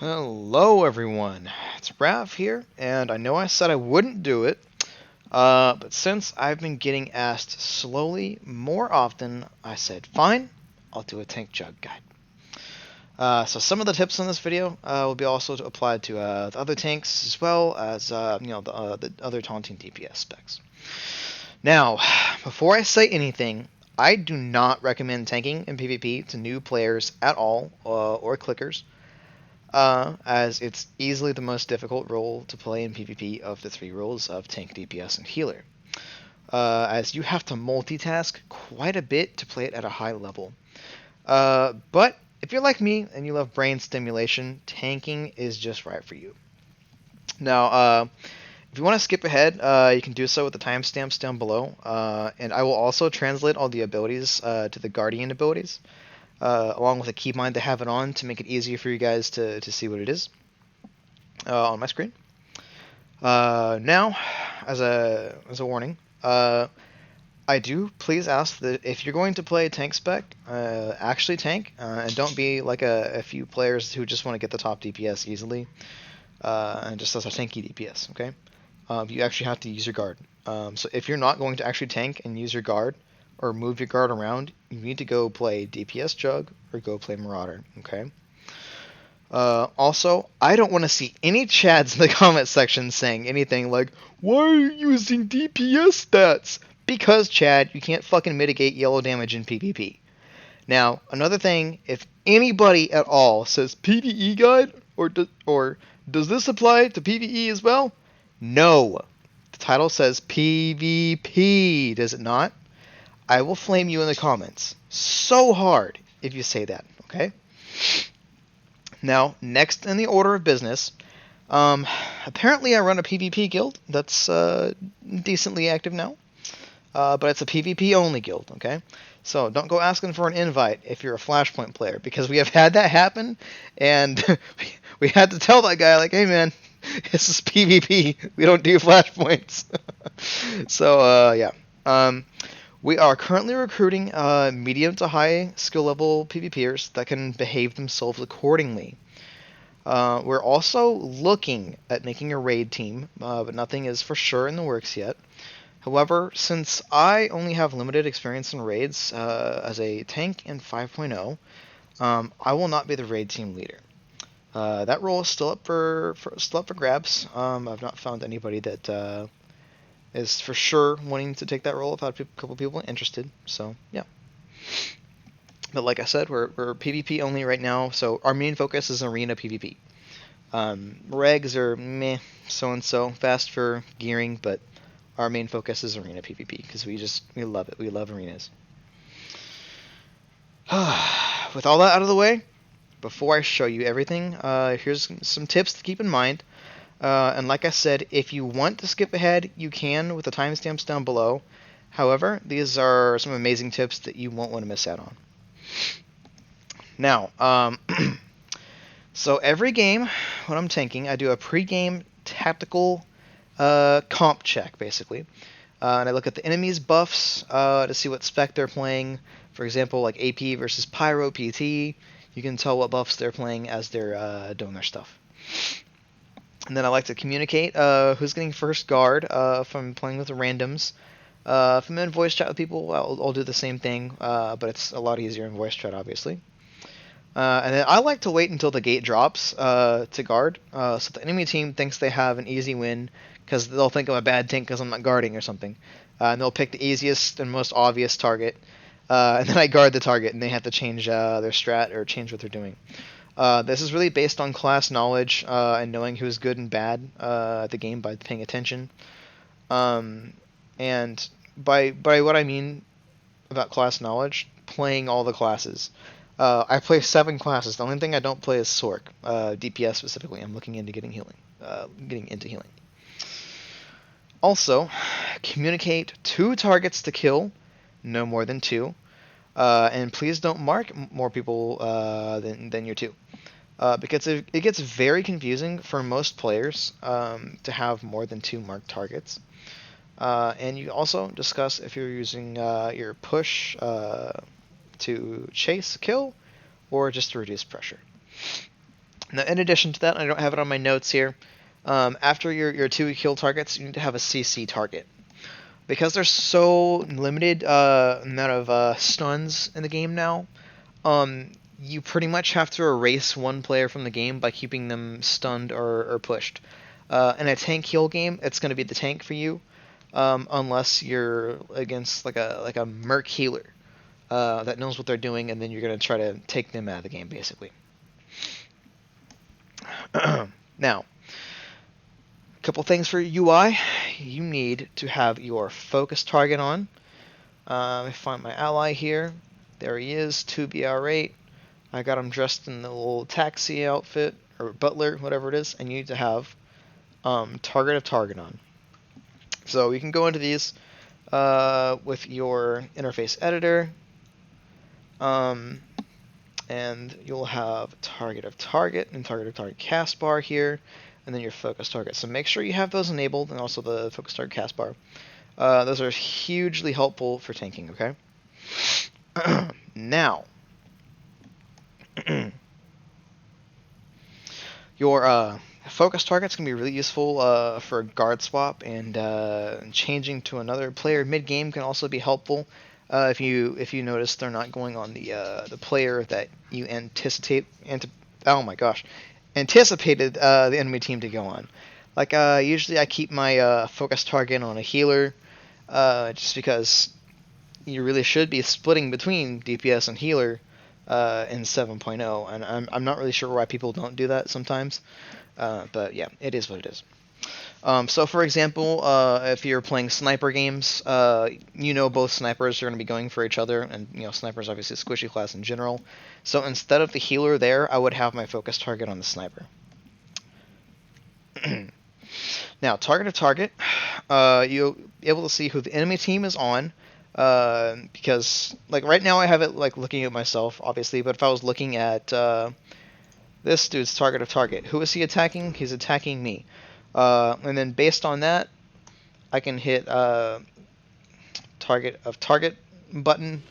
Hello everyone, it's Rav here, and I know I said I wouldn't do it, but since I've been getting asked slowly more often, I said fine, I'll do a tank Jugg guide. So some of the tips in this video will be also applied to the other tanks as well as the other taunting DPS specs. Now, before I say anything, I do not recommend tanking in PvP to new players at all or clickers. As it's easily the most difficult role to play in PvP of the three roles of tank, DPS, and healer. As you have to multitask quite a bit to play it at a high level. But if you're like me and you love brain stimulation, tanking is just right for you. Now, if you want to skip ahead, you can do so with the timestamps down below, and I will also translate all the abilities to the Guardian abilities. Along with a keybind to have it on to make it easier for you guys to see what it is on my screen. Now, as a warning, I do please ask that if you're going to play tank spec, actually tank, and don't be like a few players who just want to get the top DPS easily, and just as a tanky DPS, okay? You actually have to use your guard. So if you're not going to actually tank and use your guard, or move your guard around, you need to go play DPS Jugg or go play Marauder, okay? Also, I don't want to see any chads in the comment section saying anything like, why are you using DPS stats? Because, Chad, you can't fucking mitigate yellow damage in PvP. Now, another thing, if anybody at all says PvE guide, or does this apply to PvE as well? No. The title says PvP, does it not? I will flame you in the comments so hard if you say that, okay? Now, next in the order of business, apparently I run a PvP guild that's decently active now, but it's a PvP only guild, okay? So don't go asking for an invite if you're a Flashpoint player, because we have had that happen, and we had to tell that guy, like, hey man, this is PvP, we don't do Flashpoints. So, yeah. We are currently recruiting medium to high skill level PvPers that can behave themselves accordingly. We're also looking at making a raid team, but nothing is for sure in the works yet. However, since I only have limited experience in raids as a tank in 5.0, I will not be the raid team leader. That role is still up for grabs. I've not found anybody that is for sure wanting to take that role. I've had a couple people interested, so yeah. But like I said, we're PvP only right now, so our main focus is arena PvP. Regs are meh, so fast for gearing, but our main focus is arena PvP because we love it. We love arenas. With all that out of the way, before I show you everything, here's some tips to keep in mind. And like I said, if you want to skip ahead, you can with the timestamps down below. However, these are some amazing tips that you won't want to miss out on. Now, so every game, when I'm tanking, I do a pre-game tactical comp check, basically. And I look at the enemy's buffs to see what spec they're playing. For example, like AP versus Pyro PT. You can tell what buffs they're playing as they're doing their stuff. And then I like to communicate who's getting first guard if I'm playing with the randoms. If I'm in voice chat with people, I'll do the same thing, but it's a lot easier in voice chat, obviously. And then I like to wait until the gate drops to guard, so the enemy team thinks they have an easy win, because they'll think I'm a bad tank because I'm not guarding or something. And they'll pick the easiest and most obvious target, and then I guard the target, and they have to change their strat or change what they're doing. This is really based on class knowledge and knowing who's good and bad at the game by paying attention. And by what I mean about class knowledge, playing all the classes. I play 7 classes. The only thing I don't play is Sork, DPS specifically. I'm looking into getting into healing. Also, communicate 2 targets to kill, no more than 2. And please don't mark more people than your 2. Because it gets very confusing for most players to have more than 2 marked targets. And you also discuss if you're using your push to chase kill or just to reduce pressure. Now, in addition to that, I don't have it on my notes here. After your 2 kill targets, you need to have a CC target. Because there's so limited amount of stuns in the game now, you pretty much have to erase one player from the game by keeping them stunned or pushed. In a tank heal game, it's going to be the tank for you, unless you're against like a merc healer that knows what they're doing, and then you're going to try to take them out of the game, basically. Now, a couple things for UI. You need to have your focus target on. Let me find my ally here. There he is, 2BR8. I got him dressed in the little taxi outfit, or butler, whatever it is, and you need to have target of target on. So you can go into these with your interface editor, and you'll have target of target and target of target cast bar here, and then your focus target. So make sure you have those enabled, and also the focus target cast bar. Those are hugely helpful for tanking, okay? Now, your focus target's going to be really useful for a guard swap, and changing to another player mid-game can also be helpful if you notice they're not going on the player that you anticipated the enemy team to go on. Like usually I keep my focus target on a healer, just because you really should be splitting between DPS and healer in 7.0, and I'm not really sure why people don't do that sometimes, but yeah, it is what it is. So for example, if you're playing sniper games, both snipers are going to be going for each other, and sniper's obviously a squishy class in general. So instead of the healer there, I would have my focus target on the sniper. Now, target of target, you'll be able to see who the enemy team is on, because like right now I have it like looking at myself, obviously, but if I was looking at this dude's target of target, who is he attacking? He's attacking me. And then based on that, I can hit target of target button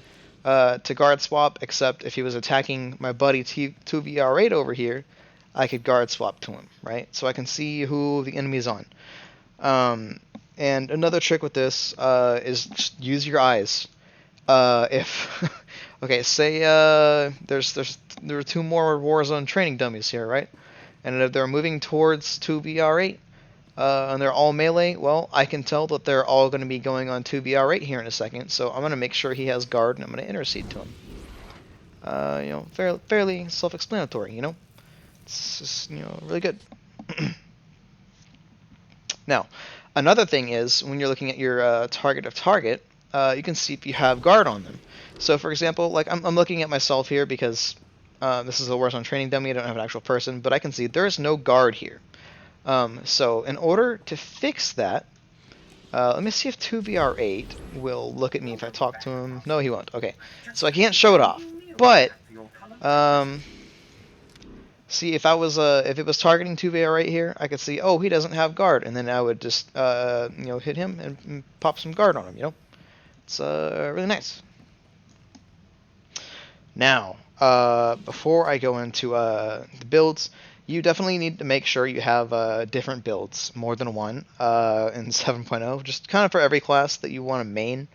to guard swap, except if he was attacking my buddy 2VR8 over here, I could guard swap to him, right? So I can see who the enemy is on. And another trick with this is just use your eyes. Okay, say there are 2 more Warzone training dummies here, right? And if they're moving towards 2VR8, and they're all melee, well, I can tell that they're all going to be going on 2BR8 here in a second, so I'm going to make sure he has guard, and I'm going to intercede to him. Fairly self-explanatory, It's just, really good. Now, another thing is, when you're looking at your target of target, you can see if you have guard on them. So, for example, like I'm looking at myself here because this is a Warzone training dummy, I don't have an actual person, but I can see there's no guard here. So in order to fix that, let me see if 2VR8 will look at me if I talk to him. No, he won't. Okay, so I can't show it off. But see, if it was targeting 2VR8 here, I could see, oh, he doesn't have guard, and then I would just hit him and pop some guard on him. It's really nice. Now, before I go into the builds, you definitely need to make sure you have different builds, more than one, in 7.0, just kind of for every class that you want to main.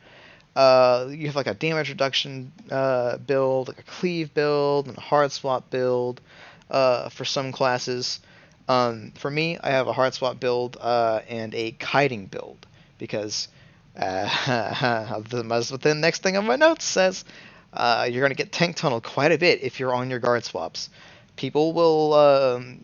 You have like a damage reduction build, like a cleave build, and a hard swap build for some classes. For me, I have a hard swap build and a kiting build, because as the next thing on my notes says, you're going to get tank tunneled quite a bit if you're on your guard swaps. People will,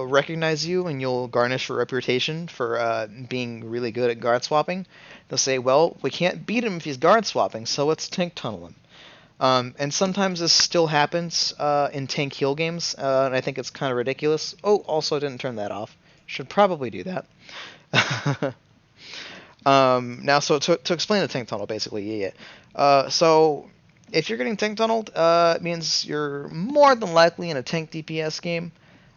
recognize you, and you'll garnish your reputation for being really good at guard swapping. They'll say, well, we can't beat him if he's guard swapping, so let's tank tunnel him. And sometimes this still happens in tank heal games, and I think it's kind of ridiculous. Oh, also didn't turn that off. Should probably do that. Now, so to explain the tank tunnel, basically, so if you're getting tank tunneled, it means you're more than likely in a tank DPS game.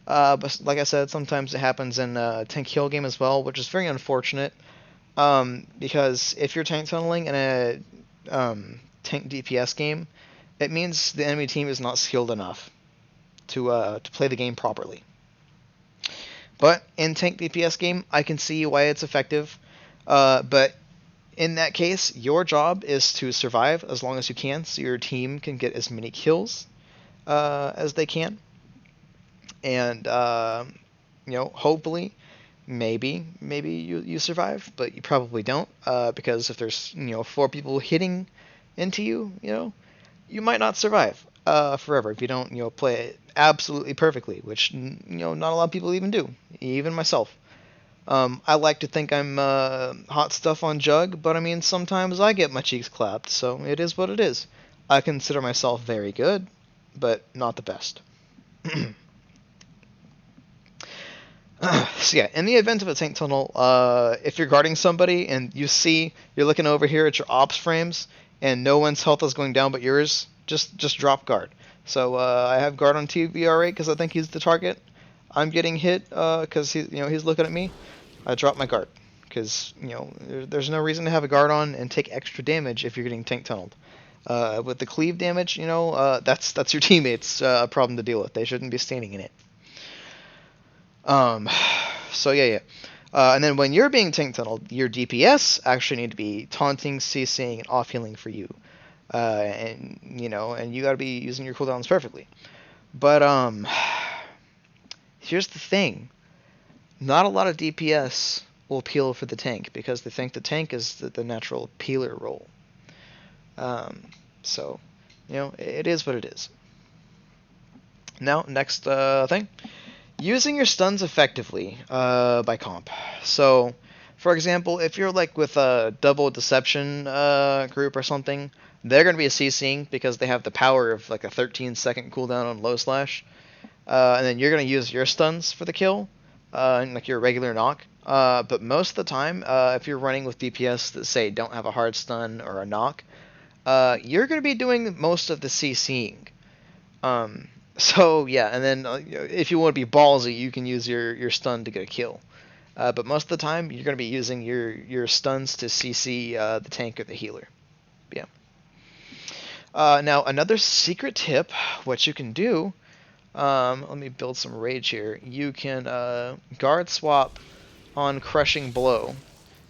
But like I said, sometimes it happens in a tank heal game as well, which is very unfortunate. Because if you're tank tunneling in a tank DPS game, it means the enemy team is not skilled enough. to play the game properly. But in tank DPS game, I can see why it's effective. But in that case, your job is to survive as long as you can, so your team can get as many kills as they can. And hopefully, maybe you survive, but you probably don't, because if there's 4 people hitting into you, you might not survive forever if you don't play it absolutely perfectly, which not a lot of people even do, even myself. I like to think I'm hot stuff on Jugg, but I mean sometimes I get my cheeks clapped, so it is what it is. I consider myself very good, but not the best. So yeah, in the event of a tank tunnel, if you're guarding somebody and you're looking over here at your ops frames and no one's health is going down but yours, just drop guard. So I have guard on TVR8 because I think he's the target. I'm getting hit because he's looking at me. I drop my guard because there's no reason to have a guard on and take extra damage if you're getting tank tunneled. With the cleave damage, that's your teammates' problem to deal with. They shouldn't be standing in it. So yeah. And then when you're being tank tunneled, your DPS actually need to be taunting, CCing, and off healing for you. And you gotta be using your cooldowns perfectly. But here's the thing. Not a lot of DPS will peel for the tank because they think the tank is the natural peeler role. So, it is what it is. Now, next thing. Using your stuns effectively by comp. So, for example, if you're like with a double deception group or something, they're going to be CCing because they have the power of like a 13-second cooldown on low slash. And then you're going to use your stuns for the kill, like your regular knock. But most of the time, if you're running with DPS that say don't have a hard stun or a knock, you're going to be doing most of the CCing. So yeah, and then if you want to be ballsy, you can use your stun to get a kill. But most of the time, you're going to be using your stuns to CC the tank or the healer. Yeah. Now another secret tip, what you can do. Let me build some rage here. You can guard swap on Crushing Blow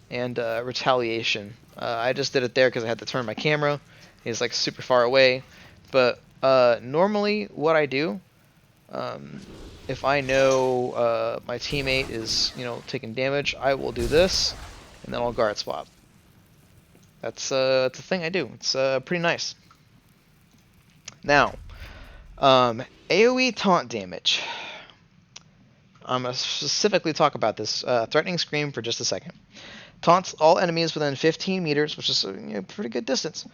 and Retaliation. I just did it there because I had to turn my camera. He's like super far away, but normally what I do, if I know my teammate is taking damage, I will do this, and then I'll guard swap. That's a thing I do. It's pretty nice. Now, AoE taunt damage. I'm going to specifically talk about this Threatening Scream for just a second. Taunts all enemies within 15 meters, which is a pretty good distance,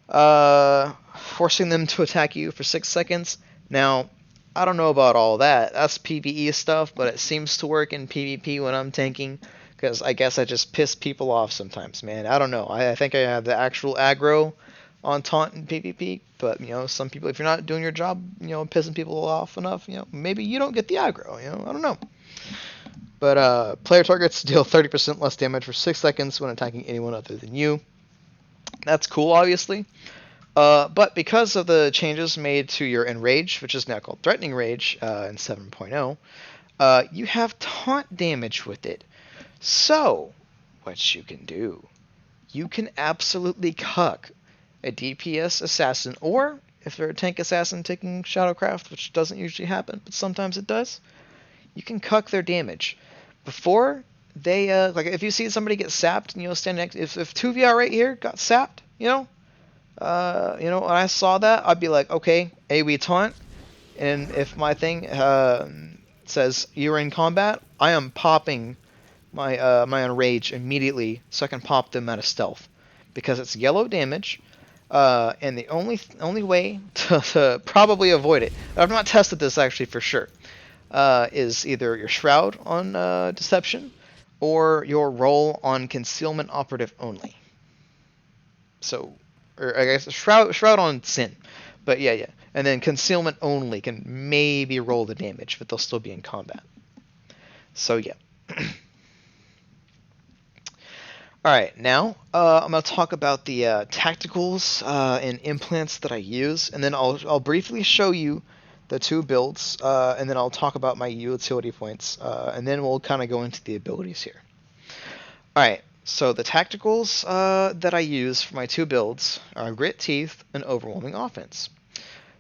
forcing them to attack you for 6 seconds. Now, I don't know about all that. That's PvE stuff, but it seems to work in PvP when I'm tanking, because I guess I just piss people off sometimes, man. I don't know. I think I have the actual aggro on taunt in PvP, but some people, if you're not doing your job, pissing people off enough, maybe you don't get the aggro. I don't know. But player targets deal 30% less damage for 6 seconds when attacking anyone other than you. That's cool, obviously. But because of the changes made to your Enraged, which is now called Threatening Rage in 7.0, you have taunt damage with it. So, what you can do, you can absolutely cuck a DPS assassin, or if they're a tank assassin taking Shadowcraft, which doesn't usually happen, but sometimes it does, you can cuck their damage. Before they, like if you see somebody get sapped, stand next, if 2VR right here got sapped, when I saw that, I'd be like, okay, AoE taunt, and if my thing says you're in combat, I am popping my Enrage immediately so I can pop them out of stealth, because it's yellow damage. And the only way to probably avoid it, I've not tested this actually for sure, is either your Shroud on Deception or your roll on Concealment Operative only. So, or I guess Shroud on Sin, but yeah, and then Concealment only can maybe roll the damage, but they'll still be in combat. So yeah. Alright, now I'm going to talk about the tacticals and implants that I use, and then I'll briefly show you the two builds, and then I'll talk about my utility points, and then we'll kind of go into the abilities here. Alright, so the tacticals that I use for my two builds are Grit Teeth and Overwhelming Offense.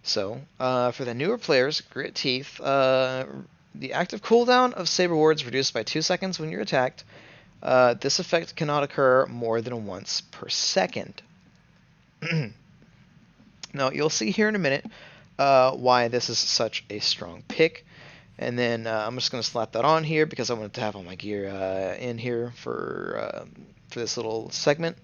So, for the newer players, Grit Teeth, the active cooldown of Saber Ward is reduced by 2 seconds when you're attacked. This effect cannot occur more than once per second. Now, you'll see here in a minute why this is such a strong pick. And then I'm just going to slap that on here because I wanted to have all my gear in here for this little segment.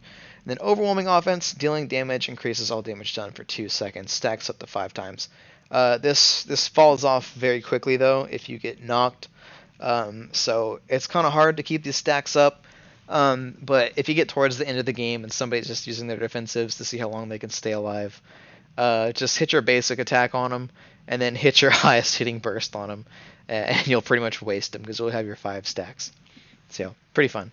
And then Overwhelming Offense, dealing damage, increases all damage done for 2 seconds, stacks up to 5 times. This falls off very quickly, though, if you get knocked. So it's kind of hard to keep these stacks up. But if you get towards the end of the game and somebody's just using their defensives to see how long they can stay alive, just hit your basic attack on them, and then hit your highest hitting burst on them, and you'll pretty much waste them because you'll have your 5 stacks. So, pretty fun.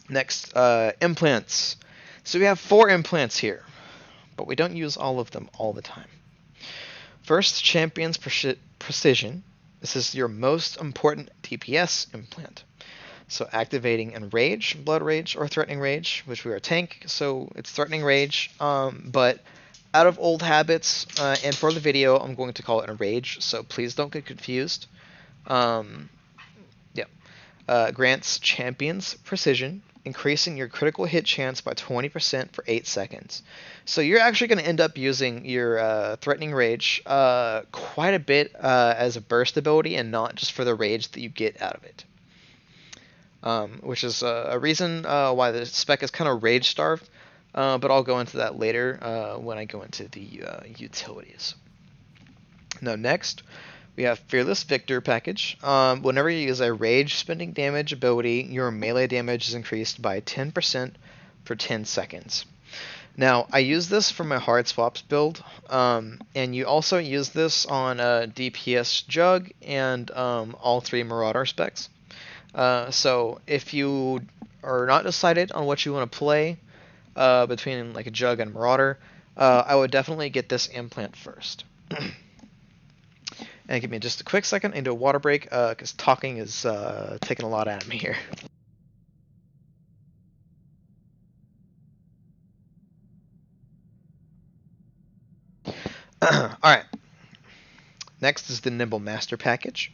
Next, implants. So we have 4 implants here, but we don't use all of them all the time. First, Champion's Precision. This is your most important DPS implant. So activating Enraged, Blood Rage, or Threatening Rage, which we are tank, so it's Threatening Rage, but out of old habits, and for the video, I'm going to call it Enrage, so please don't get confused. Grants Champion's Precision, increasing your critical hit chance by 20% for 8 seconds. So you're actually going to end up using your Threatening Rage quite a bit as a burst ability and not just for the rage that you get out of it. Which is a reason why the spec is kind of rage starved, but I'll go into that later when I go into the utilities. Now next, we have Fearless Victor package. Whenever you use a rage spending damage ability, your melee damage is increased by 10% for 10 seconds. Now, I use this for my Hardswaps build, and you also use this on DPS Jugg and all 3 Marauder specs. So if you are not decided on what you want to play between like a Jugg and Marauder, I would definitely get this implant first. And give me just a quick second into a water break because talking is taking a lot out of me here. Alright. Next is the Nimble Master package.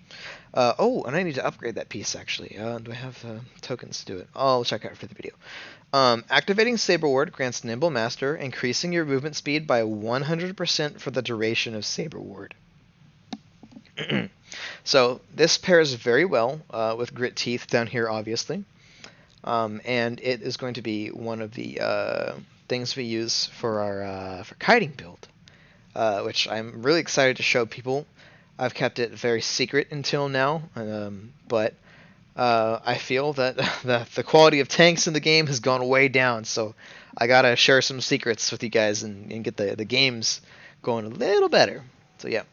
Oh, and I need to upgrade that piece actually. Do I have tokens to do it? I'll check out for the video. Activating Saber Ward grants Nimble Master, increasing your movement speed by 100% for the duration of Saber Ward. So this pairs very well with Grit Teeth down here, obviously. And it is going to be one of the things we use for our for kiting build, which I'm really excited to show people. I've kept it very secret until now, but I feel that the quality of tanks in the game has gone way down, so I gotta share some secrets with you guys and get the games going a little better. So yeah.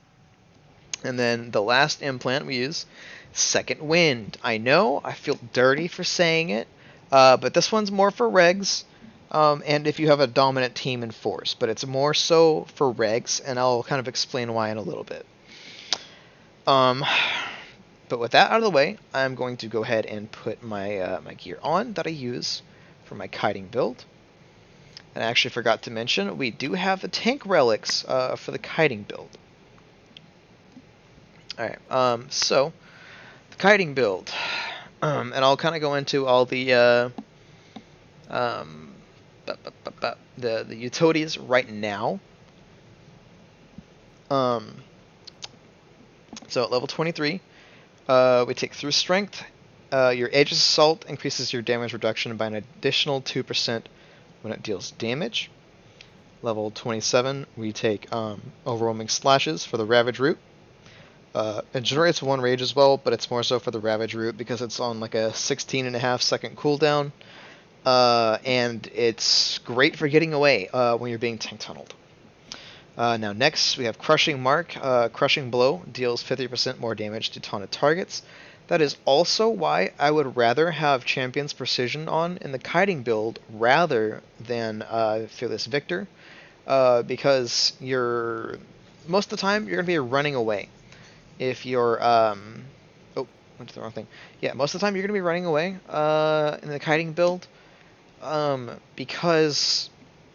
And then the last implant we use, Second Wind. I know, I feel dirty for saying it, but this one's more for regs, and if you have a dominant team in force, but it's more so for regs, and I'll kind of explain why in a little bit. But with that out of the way, I'm going to go ahead and put my my gear on that I use for my kiting build. And I actually forgot to mention, we do have the tank relics for the kiting build. Alright, so, the kiting build, and I'll kind of go into all the utilities right now. So at level 23, we take through strength. Your Aegis Assault increases your damage reduction by an additional 2% when it deals damage. Level 27, we take Overwhelming Slashes for the Ravage route. It generates 1 rage as well, but it's more so for the Ravage route because it's on like a 16.5 second cooldown, and it's great for getting away when you're being tank tunneled. Now next we have Crushing Mark. Crushing Blow deals 50% more damage to taunted targets. That is also why I would rather have Champion's Precision on in the kiting build rather than Fearless Victor, because your most of the time you're going to be running away. If you're, oh, went to the wrong thing. Yeah, most of the time you're going to be running away in the kiting build because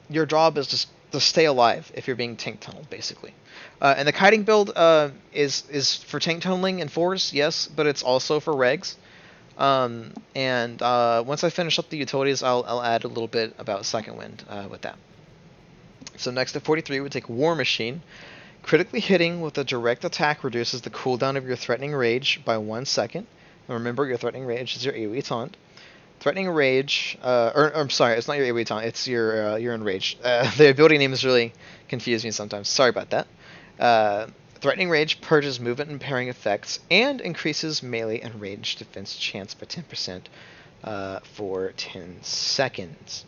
your job is just to stay alive if you're being tank tunneled, basically. And the kiting build is for tank tunneling and fours, yes, but it's also for regs. And once I finish up the utilities, I'll add a little bit about Second Wind with that. So next at 43, we take War Machine. Critically hitting with a direct attack reduces the cooldown of your Threatening Rage by 1 second. And remember, your Threatening Rage is your AoE taunt. Threatening Rage, or I'm sorry, it's not your AoE taunt, it's your Enraged. The ability names really confuse me sometimes. Sorry about that. Threatening Rage purges movement and parrying effects and increases melee and range defense chance by 10% for 10 seconds.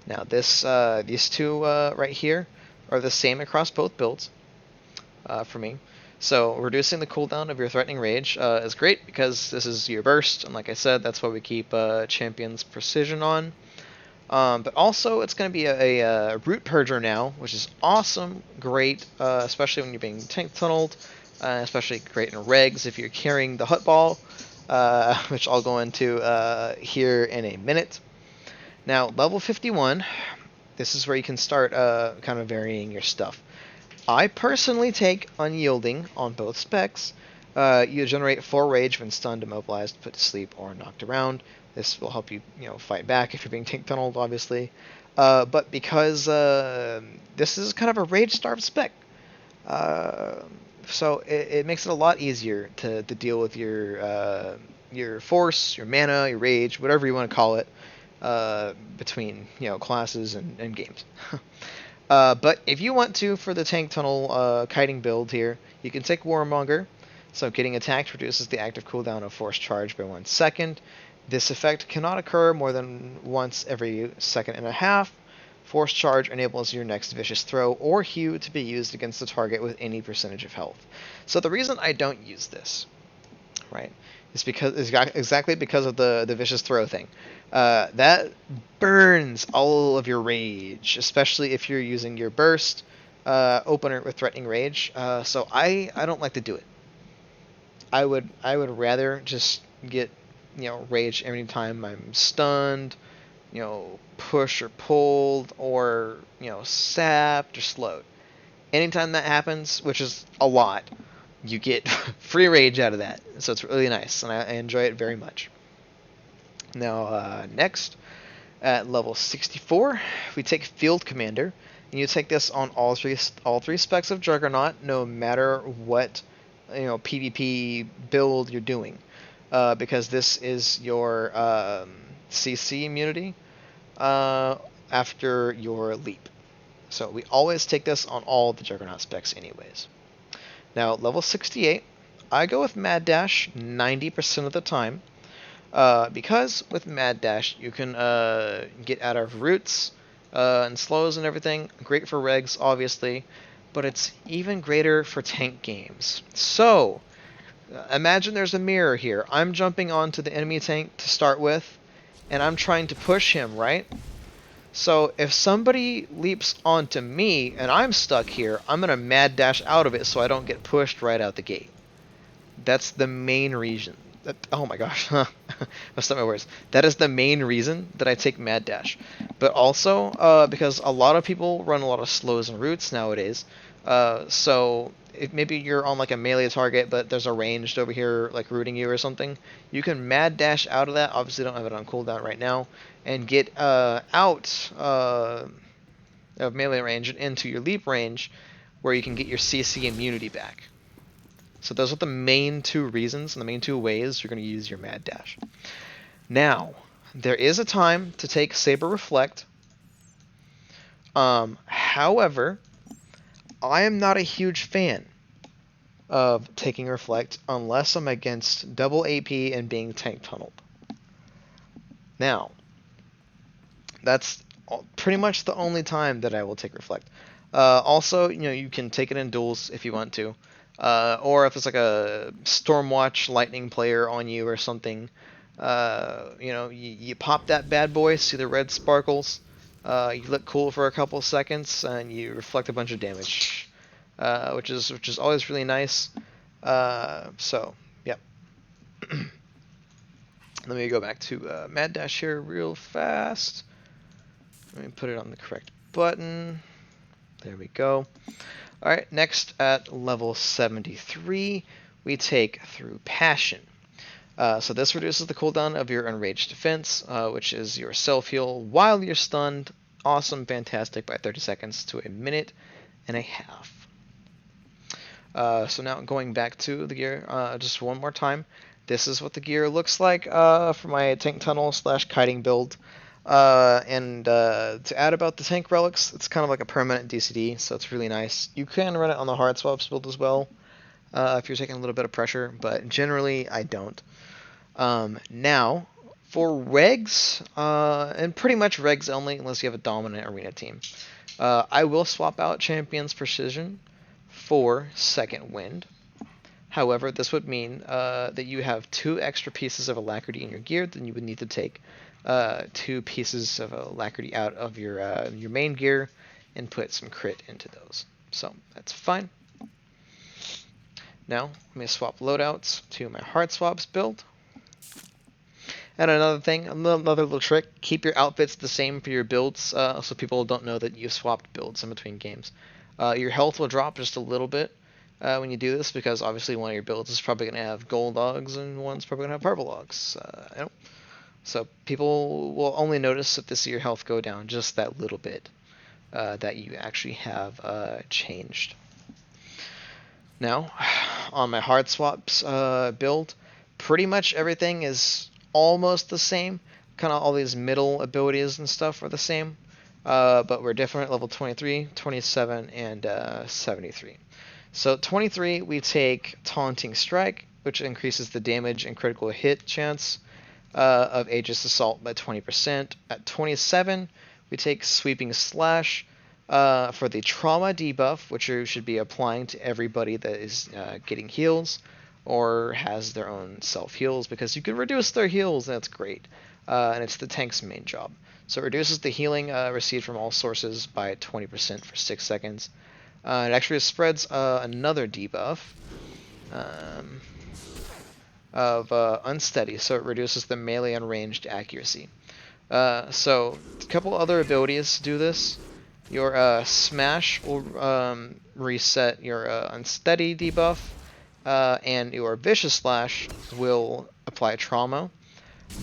Now these two right here are the same across both builds for me. So reducing the cooldown of your Threatening Rage is great because this is your burst, and like I said, that's why we keep Champion's Precision on. But also, it's going to be a Root Purger now, which is awesome, great, especially when you're being tank tunneled, especially great in regs if you're carrying the Hut Ball, which I'll go into here in a minute. Now, level 51, this is where you can start kind of varying your stuff. I personally take Unyielding on both specs. You generate 4 rage when stunned, immobilized, put to sleep, or knocked around. This will help you, fight back if you're being tank tunneled, obviously. But because this is kind of a rage-starved spec, so it makes it a lot easier to deal with your force, your mana, your rage, whatever you want to call it, between classes and games. But if you want to, for the tank tunnel kiting build here, you can take Warmonger. So getting attacked reduces the active cooldown of Force Charge by 1 second. This effect cannot occur more than once every second and a half. Force Charge enables your next Vicious Throw or Hew to be used against the target with any percentage of health. So the reason I don't use this, right, is exactly because of the Vicious Throw thing. That burns all of your rage, especially if you're using your burst opener with Threatening Rage. So I don't like to do it. I would rather just get rage every time I'm stunned, push or pulled, or sapped or slowed. Anytime that happens, which is a lot, you get free rage out of that. So it's really nice, and I enjoy it very much. Now, next, at level 64, we take Field Commander, and you take this on all three specs of Juggernaut, no matter what PvP build you're doing, because this is your CC immunity after your leap. So we always take this on all the Juggernaut specs anyways. Now, level 68, I go with Mad Dash 90% of the time, because with Mad Dash you can get out of roots and slows and everything. Great for regs, obviously, but it's even greater for tank games. So, imagine there's a mirror here. I'm jumping onto the enemy tank to start with, and I'm trying to push him, right? So if somebody leaps onto me and I'm stuck here, I'm going to Mad Dash out of it so I don't get pushed right out the gate. That's the main reason. Oh my gosh, I messed up my words. That is the main reason that I take Mad Dash. But also, because a lot of people run a lot of slows and roots nowadays, so if maybe you're on like a melee target, but there's a ranged over here like rooting you or something, you can Mad Dash out of that. Obviously, don't have it on cooldown right now, and get out of melee range and into your leap range, where you can get your CC immunity back. So those are the main two reasons and the main two ways you're going to use your Mad Dash. Now, there is a time to take Saber Reflect. However, I am not a huge fan of taking Reflect unless I'm against double AP and being tank tunneled. Now, that's pretty much the only time that I will take Reflect. Also, you can take it in duels if you want to. Or if it's like a Stormwatch Lightning player on you or something, you pop that bad boy, see the red sparkles, you look cool for a couple seconds, and you reflect a bunch of damage. which is always really nice. So yep. Let me go back to Mad Dash here real fast. Let me put it on the correct button. There we go. All right, next at level 73, we take Through Passion. So this reduces the cooldown of your Enraged defense, which is your self-heal while you're stunned. Awesome, fantastic, by 30 seconds to a minute and a half. So now going back to the gear just one more time. This is what the gear looks like for my tank tunnel / kiting build. And to add about the tank relics, it's kind of like a permanent DCD, so it's really nice. You can run it on the Hardswaps build as well if you're taking a little bit of pressure, but generally I don't. Now, for regs, and pretty much regs only unless you have a dominant arena team, I will swap out Champion's Precision for Second Wind. However, this would mean that you have 2 extra pieces of Alacrity in your gear, then you would need to take 2 pieces of Alacrity out of your main gear and put some crit into those. So that's fine. Now, let me swap loadouts to my Hardswaps build. And another thing, another little trick, keep your outfits the same for your builds so people don't know that you've swapped builds in between games. Your health will drop just a little bit when you do this, because obviously one of your builds is probably going to have gold logs and one's probably going to have purple logs. So people will only notice if they see your health go down just that little bit that you actually have changed. Now, on my Hardswaps build, pretty much everything is almost the same. Kind of all these middle abilities and stuff are the same, but we're different. Level 23, 27, and 73. So 23, we take Taunting Strike, which increases the damage and critical hit chance of Aegis Assault by 20%. At 27, we take Sweeping Slash for the trauma debuff, which you should be applying to everybody that is getting heals or has their own self-heals, because you can reduce their heals, and that's great. And it's the tank's main job. So it reduces the healing received from all sources by 20% for 6 seconds. It actually spreads another debuff of Unsteady, so it reduces the melee and ranged accuracy. So a couple other abilities do this. Your Smash will reset your Unsteady debuff, and your Vicious Slash will apply Trauma,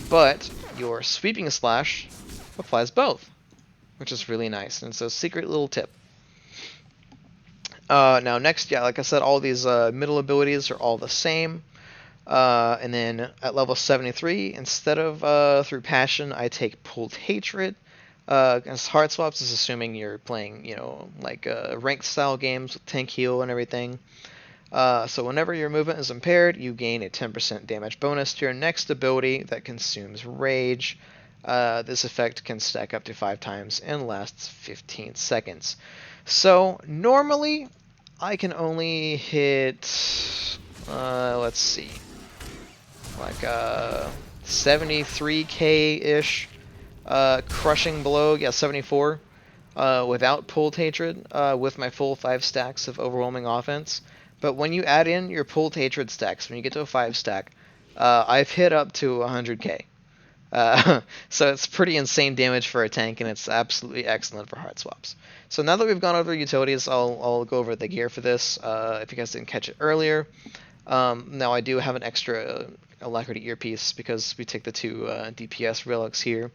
but your Sweeping Slash applies both, which is really nice. And so, secret little tip. Now next, yeah, like I said, all these middle abilities are all the same. And then at level 73, instead of Through Passion, I take Pulled Hatred. As Hardswaps is assuming you're playing, like ranked style games with tank heal and everything. So whenever your movement is impaired, you gain a 10% damage bonus to your next ability that consumes Rage. This effect can stack up to 5 times and lasts 15 seconds. So normally, I can only hit, let's see, like 73k-ish crushing blow, yeah, 74, without Pulled Hatred, with my full 5 stacks of Overwhelming Offense. But when you add in your Pulled Hatred stacks, when you get to a 5 stack, I've hit up to 100k. So it's pretty insane damage for a tank, and it's absolutely excellent for Hardswaps. So now that we've gone over utilities, I'll go over the gear for this, if you guys didn't catch it earlier. Now I do have an extra Alacrity earpiece because we take the 2 DPS relics here.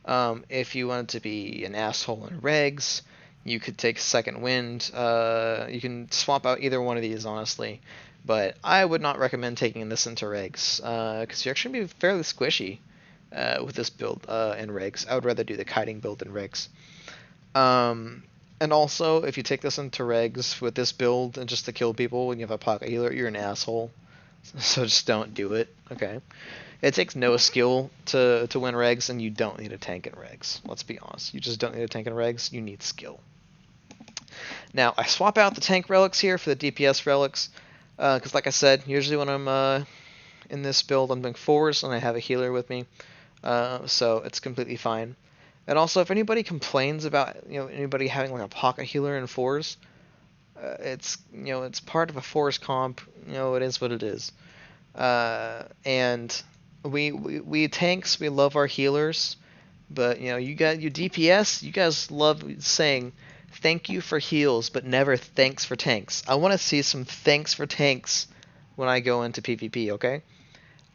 If you wanted to be an asshole in regs, you could take Second Wind. You can swap out either one of these, honestly. But I would not recommend taking this into regs, because you're actually going to be fairly squishy with this build in regs. I would rather do the kiting build in regs. And also, if you take this into regs with this build and just to kill people when you have a pocket healer, you're an asshole. So just don't do it, okay? It takes no skill to win regs, and you don't need a tank in regs. Let's be honest. You just don't need a tank in regs. You need skill. Now, I swap out the tank relics here for the DPS relics, because like I said, usually when I'm in this build, I'm doing 4s, and I have a healer with me, so it's completely fine. And also, if anybody complains about anybody having like a pocket healer in 4s, it's it's part of a force comp. It is what it is. And we tanks, we love our healers, but you got you DPS. You guys love saying thank you for heals, but never thanks for tanks. I want to see some thanks for tanks when I go into PvP. Okay.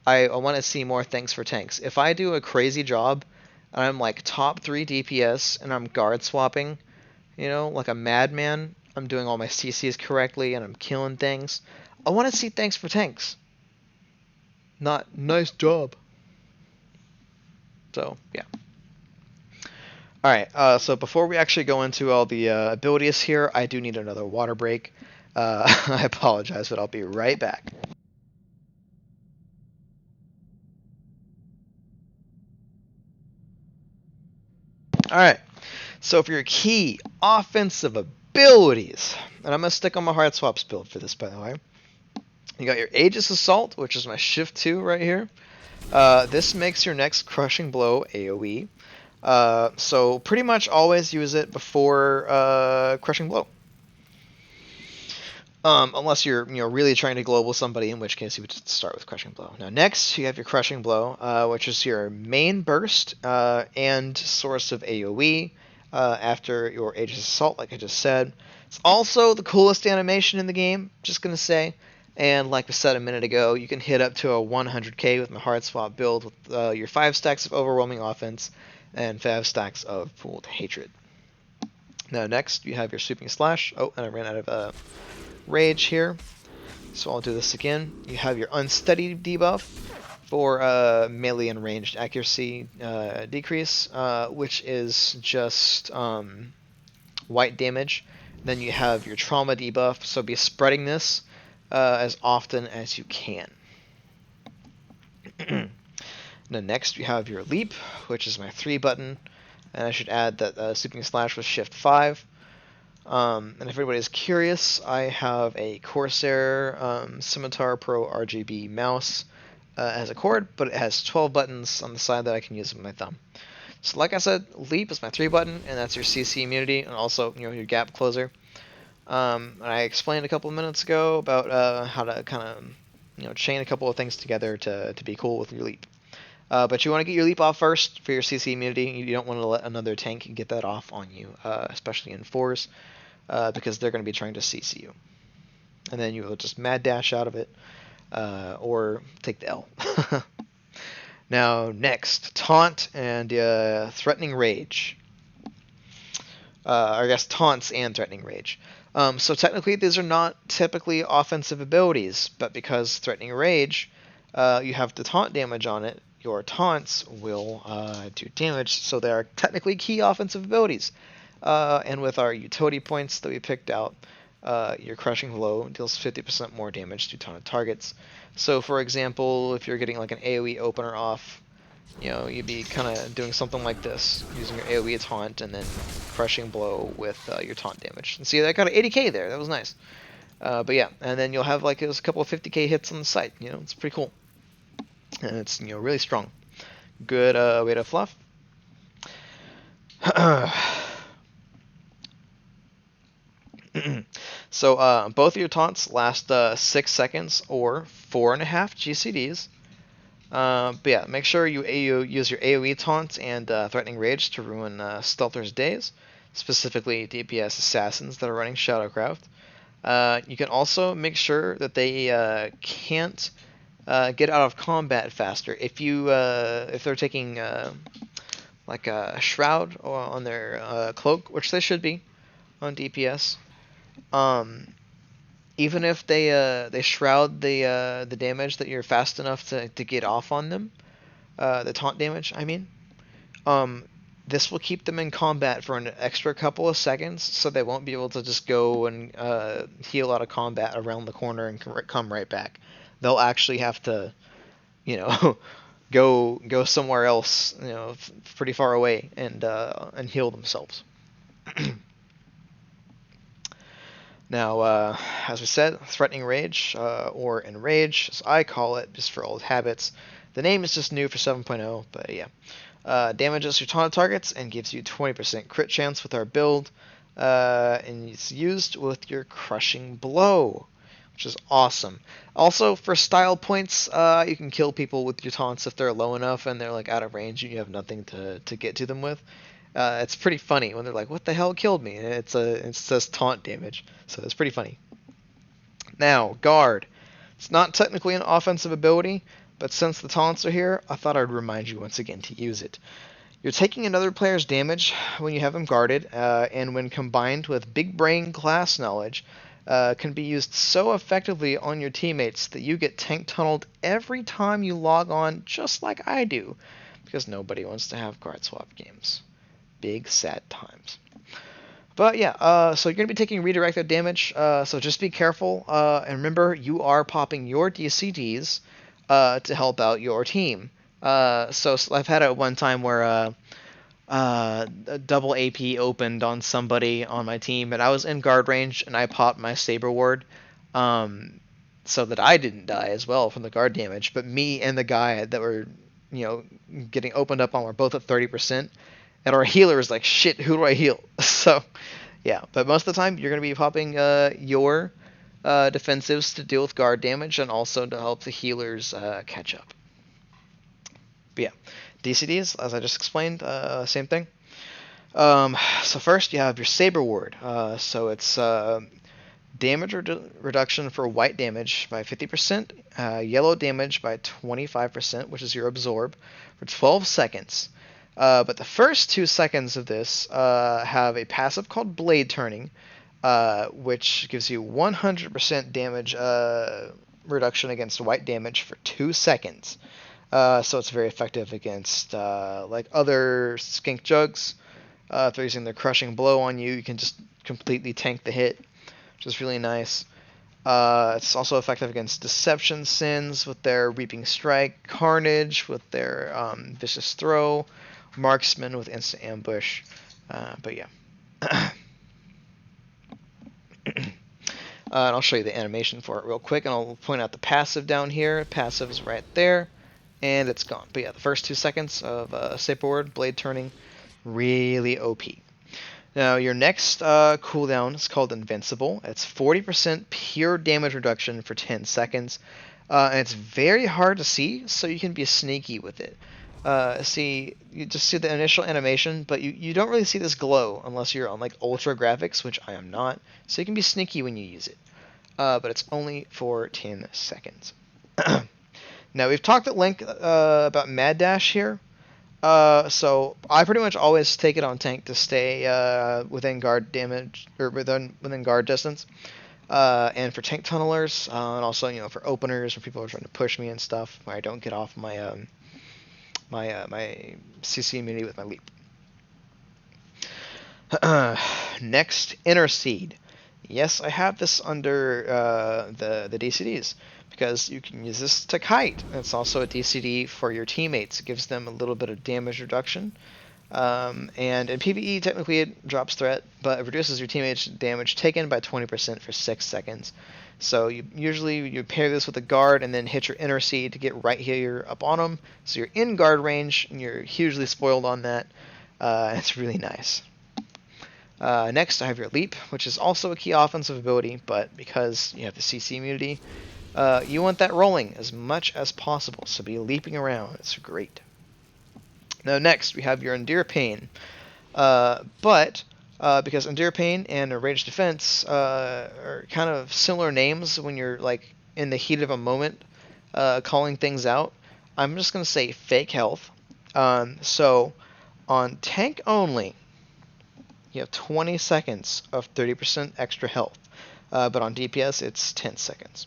I want to see more thanks for tanks. If I do a crazy job, and I'm like top 3 DPS, and I'm guard swapping, like a madman, I'm doing all my CCs correctly, and I'm killing things, I want to see thanks for tanks. Not nice job. So, yeah. Alright, so before we actually go into all the abilities here, I do need another water break. I apologize, but I'll be right back. Alright, so for your key offensive abilities, and I'm going to stick on my Hardswaps build for this, by the way. You got your Aegis Assault, which is my Shift 2 right here. This makes your next Crushing Blow AoE. So pretty much always use it before Crushing Blow. Unless you're really trying to global somebody, in which case you would just start with Crushing Blow. Now next you have your Crushing Blow, which is your main burst and source of AoE after your Aegis Assault, like I just said. It's also the coolest animation in the game, just gonna say. And like we said a minute ago, you can hit up to a 100k with my Hardswap build with your 5 stacks of Overwhelming Offense and 5 stacks of Pooled Hatred. Now next you have your Sweeping Slash. Oh, and I ran out of Rage here, so I'll do this again. You have your Unsteady debuff for melee and ranged accuracy decrease, which is just white damage. Then you have your Trauma debuff, so be spreading this as often as you can. Then next you have your Leap, which is my 3 button, and I should add that Sweeping Slash was Shift 5. And if everybody's curious, I have a Corsair SWTOR Pro RGB mouse. As a cord, but it has 12 buttons on the side that I can use with my thumb. So like I said, Leap is my 3 button, and that's your CC immunity, and also your gap closer. I explained a couple of minutes ago about how to kind of chain a couple of things together to be cool with your Leap. But you want to get your Leap off first for your CC immunity. You don't want to let another tank get that off on you, especially in 4s, because they're going to be trying to CC you. And then you will just mad dash out of it, or take the L. Now, next, Taunt and Threatening Rage. Or I guess Taunts and Threatening Rage. So technically, these are not typically offensive abilities, but because Threatening Rage, you have the taunt damage on it, your taunts will do damage, so they are technically key offensive abilities. And with our utility points that we picked out, your Crushing Blow deals 50% more damage to taunted targets. So for example, if you're getting like an AoE opener off, you'd be kind of doing something like this, using your AoE taunt and then Crushing Blow with your taunt damage. And see, that got an 80k there, that was nice. But yeah, and then you'll have like a couple of 50k hits on the site, it's pretty cool. And it's, really strong. Good way to fluff. So both of your taunts last 6 seconds or 4.5 GCDs. But yeah, make sure you use your AoE taunt and Threatening Rage to ruin Stealthers' days, specifically DPS assassins that are running Shadowcraft. You can also make sure that they can't get out of combat faster. If they're taking like a shroud on their cloak, which they should be on DPS. Even if they shroud the damage that you're fast enough to get off on them, the taunt damage, I mean, this will keep them in combat for an extra couple of seconds, so they won't be able to just go and heal out of combat around the corner and come right back. They'll actually have to, go somewhere else, pretty far away and heal themselves. Now, as we said, Threatening Rage, or Enraged, as I call it, just for old habits. The name is just new for 7.0, but yeah. Damages your taunted targets and gives you 20% crit chance with our build. and it's used with your Crushing Blow, which is awesome. Also, for style points, you can kill people with your taunts if they're low enough and they're like out of range and you have nothing to get to them with. It's pretty funny when they're like, "What the hell killed me?" And it says taunt damage, so it's pretty funny. Now, Guard. It's not technically an offensive ability, but since the taunts are here, I thought I'd remind you once again to use it. You're taking another player's damage when you have him guarded, and when combined with Big Brain class knowledge, can be used so effectively on your teammates that you get tank tunneled every time you log on, just like I do, because nobody wants to have guard swap games. Big sad times. But yeah, so you're going to be taking redirected damage, so just be careful, and remember, you are popping your DCDs to help out your team. So I've had it one time where a double AP opened on somebody on my team, and I was in guard range, and I popped my Saber Ward, so that I didn't die as well from the guard damage, but me and the guy that were, getting opened up on were both at 30%, and our healer is like, shit, who do I heal? So, yeah, but most of the time, you're going to be popping your defensives to deal with guard damage, and also to help the healers catch up. But yeah, DCDs, as I just explained, same thing. So first, you have your Saber Ward. So it's damage reduction for white damage by 50%, yellow damage by 25%, which is your absorb, for 12 seconds. But the first 2 seconds of this have a passive called Blade Turning, which gives you 100% damage reduction against white damage for 2 seconds. So it's very effective against like other skink jugs. If they're using their Crushing Blow on you, you can just completely tank the hit, which is really nice. It's also effective against Deception Sins with their Reaping Strike, Carnage with their Vicious Throw, Marksman with Instant Ambush. But yeah. And I'll show you the animation for it real quick, and I'll point out the passive down here. Passive is right there, and it's gone. But yeah, the first 2 seconds of Saber Ward, Blade Turning, really OP. Now, your next cooldown is called Invincible. It's 40% pure damage reduction for 10 seconds. And it's very hard to see, so you can be sneaky with it. You just see the initial animation, but you don't really see this glow unless you're on like ultra graphics, which I am not. So you can be sneaky when you use it. But it's only for 10 seconds. Now, we've talked at length about Mad Dash here. So I pretty much always take it on tank to stay within guard damage, or within guard distance. And for tank tunnelers, and also for openers, when people are trying to push me and stuff, where I don't get off my my CC immunity with my leap. Next, Intercede. Yes, I have this under the DCDs, because you can use this to kite. It's also a DCD for your teammates. It gives them a little bit of damage reduction. And in PvE, technically it drops threat, but it reduces your teammates' damage taken by 20% for 6 seconds. So you pair this with a guard and then hit your Intercede to get right here up on them. So you're in guard range, and you're hugely spoiled on that. It's really nice. Next, I have your Leap, which is also a key offensive ability, but because you have the CC immunity, you want that rolling as much as possible, so be leaping around. It's great. Now next, we have your Endure Pain. But because Endure Pain and Enraged Defense are kind of similar names when you're like in the heat of a moment calling things out, I'm just going to say Fake Health. So on tank only, you have 20 seconds of 30% extra health. But on DPS, it's 10 seconds.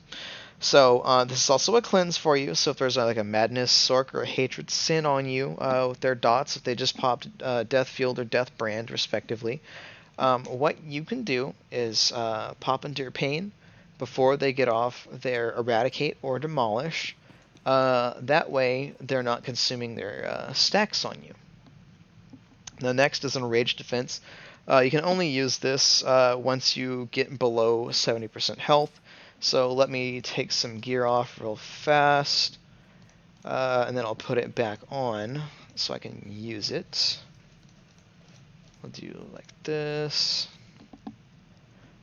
So this is also a cleanse for you. So if there's like a Madness, Sork, or a Hatred Sin on you with their dots, if they just popped Death Field or Death Brand, respectively, what you can do is pop Endure Pain before they get off their Eradicate or Demolish. That way, they're not consuming their stacks on you. Now next is Enraged Defense. You can only use this once you get below 70% health. So let me take some gear off real fast, and then I'll put it back on so I can use it. We'll do like this.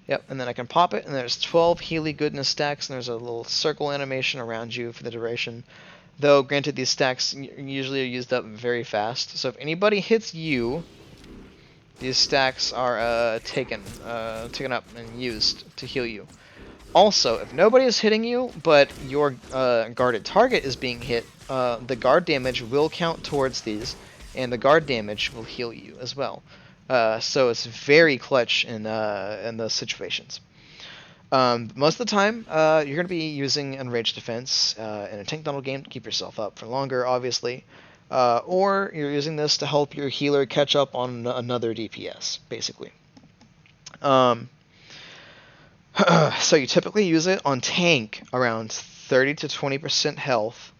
Yep, and then I can pop it, and there's 12 Healy Goodness stacks, and there's a little circle animation around you for the duration. Though, granted, these stacks usually are used up very fast, so if anybody hits you, these stacks are taken up and used to heal you. Also, if nobody is hitting you, but your guarded target is being hit, the guard damage will count towards these, and the guard damage will heal you as well. So it's very clutch in those situations. Most of the time, you're going to be using Enraged Defense in a tank tunnel game to keep yourself up for longer, obviously. Or you're using this to help your healer catch up on another DPS, basically. So you typically use it on tank around 30 to 20% health.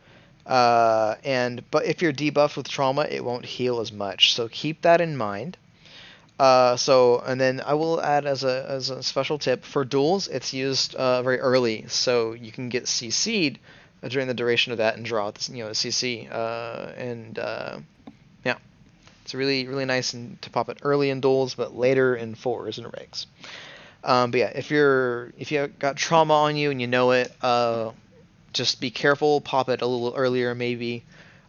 But if you're debuffed with trauma, it won't heal as much. So keep that in mind. And then I will add as a special tip for duels, it's used very early, so you can get CC'd during the duration of that and draw the CC. Yeah, it's really nice to pop it early in duels, but later in 4s and regs. But yeah, if you got trauma on you and you know it, just be careful. Pop it a little earlier, maybe.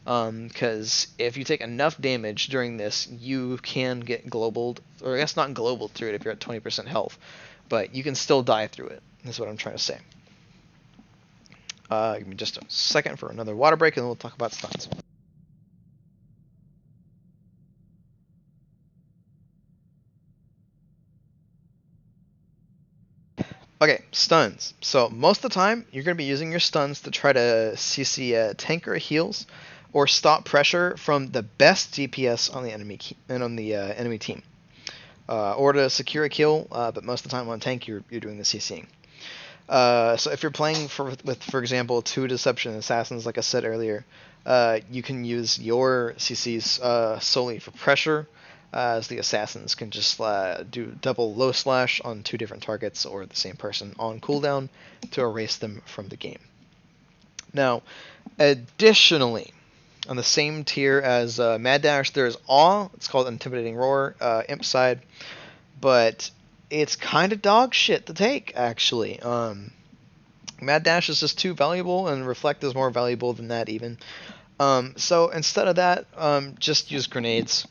Because if you take enough damage during this, you can get globaled, or I guess not globaled through it if you're at 20% health, but you can still die through it, is what I'm trying to say. Give me just a second for another water break, and then we'll talk about stuns. Okay, stuns. So most of the time, you're going to be using your stuns to try to CC a tank or heals, or stop pressure from the best DPS on the enemy enemy team, or to secure a kill. But most of the time on tank, you're doing the CCing. So if you're playing with, for example, 2 Deception Assassins, like I said earlier, you can use your CCs solely for pressure, as the assassins can just do double low slash on 2 different targets or the same person on cooldown to erase them from the game. Now, additionally, on the same tier as Mad Dash, there's Awe. It's called Intimidating Roar, Imp side, but it's kind of dog shit to take, actually. Mad Dash is just too valuable, and Reflect is more valuable than that even. So instead of that, just use grenades.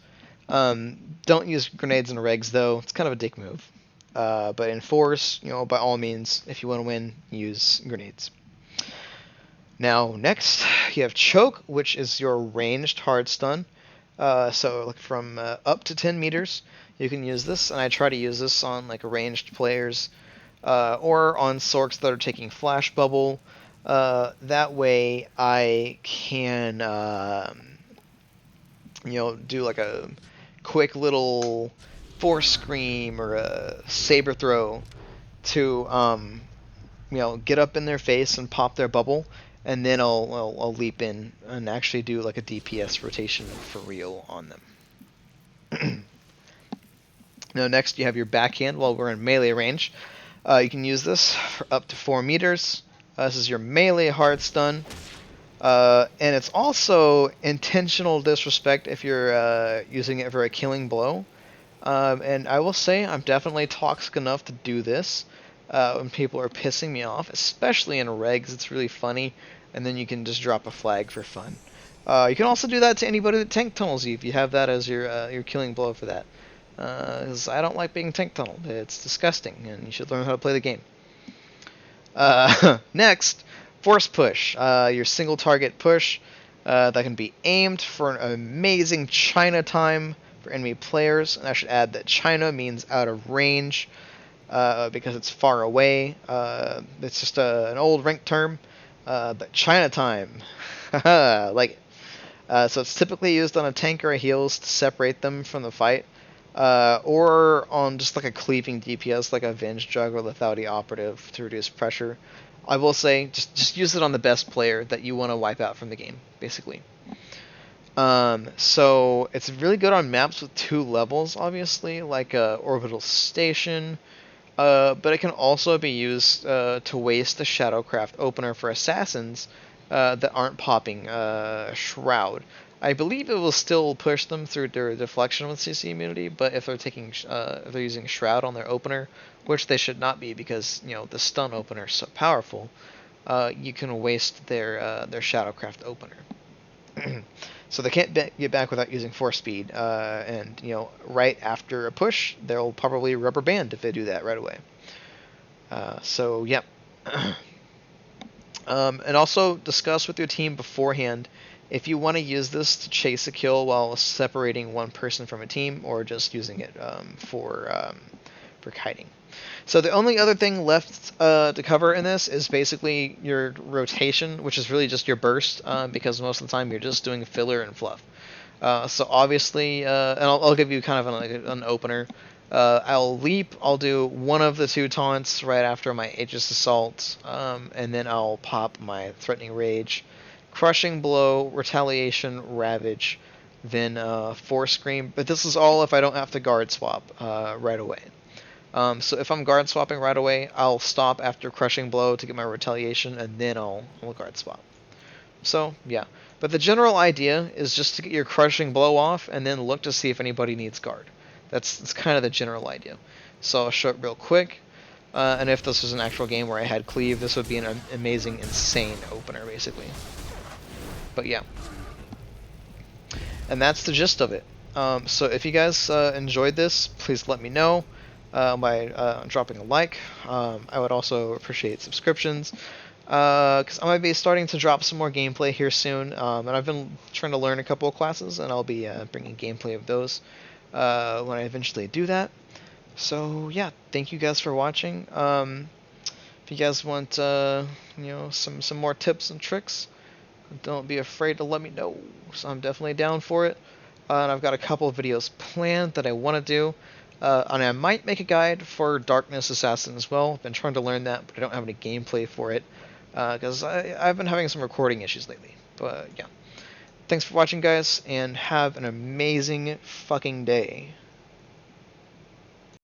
Don't use grenades in regs, though. It's kind of a dick move. But in force, by all means, if you want to win, use grenades. Now, next, you have Choke, which is your ranged hard stun. So from up to 10 meters, you can use this, and I try to use this on ranged players, or on Sorks that are taking Flash Bubble. That way, I can, do a quick little Force Scream or a Saber Throw to, get up in their face and pop their bubble, and then I'll leap in and actually do a DPS rotation for real on them. Now next you have your backhand while we're in melee range. You can use this for up to 4 meters. This is your melee hard stun. And it's also intentional disrespect if you're using it for a killing blow. And I will say I'm definitely toxic enough to do this when people are pissing me off, especially in regs. It's really funny, and then you can just drop a flag for fun. You can also do that to anybody that tank tunnels you if you have that as your killing blow for that. Because I don't like being tank tunneled. It's disgusting, and you should learn how to play the game. Next, Force Push. Your single target push that can be aimed for an amazing China time for enemy players. And I should add that China means out of range, because it's far away. It's just an old rank term, but China time. Like it. So it's typically used on a tank or a heals to separate them from the fight, or on just a cleaving DPS like a Venge Jugg or Lethality Operative to reduce pressure. I will say, just use it on the best player that you want to wipe out from the game, basically. So it's really good on maps with 2 levels, obviously, like Orbital Station, but it can also be used to waste the Shadowcraft opener for assassins that aren't popping Shroud. I believe it will still push them through their deflection with CC immunity, but if they're taking if they're using Shroud on their opener, which they should not be because the stun opener is so powerful, you can waste their Shadowcraft opener. So they can't get back without using force speed, and right after a push, they'll probably rubber band if they do that right away. So yeah. And also discuss with your team beforehand if you want to use this to chase a kill while separating one person from a team, or just using it for kiting. So the only other thing left to cover in this is basically your rotation, which is really just your burst, because most of the time you're just doing filler and fluff. So obviously, and I'll give you kind of an opener. I'll leap, I'll do one of the two taunts right after my Aegis Assault, and then I'll pop my Threatening Rage, Crushing Blow, Retaliation, Ravage, then Force Scream. But this is all if I don't have to guard swap right away. So if I'm guard swapping right away, I'll stop after Crushing Blow to get my Retaliation, and then I'll guard swap. So, yeah. But the general idea is just to get your Crushing Blow off, and then look to see if anybody needs guard. That's kind of the general idea. So I'll show it real quick. And if this was an actual game where I had cleave, this would be an amazing, insane opener, basically. But yeah. And that's the gist of it. So if you guys enjoyed this, please let me know by dropping a like. I would also appreciate subscriptions. Because I might be starting to drop some more gameplay here soon. And I've been trying to learn a couple of classes, and I'll be bringing gameplay of those when I eventually do that. So yeah, thank you guys for watching. If you guys want some more tips and tricks, don't be afraid to let me know. So I'm definitely down for it. And I've got a couple of videos planned that I want to do. And I might make a guide for Darkness Assassin as well. I've been trying to learn that, but I don't have any gameplay for it. Because I've been having some recording issues lately. But yeah. Thanks for watching, guys, and have an amazing fucking day.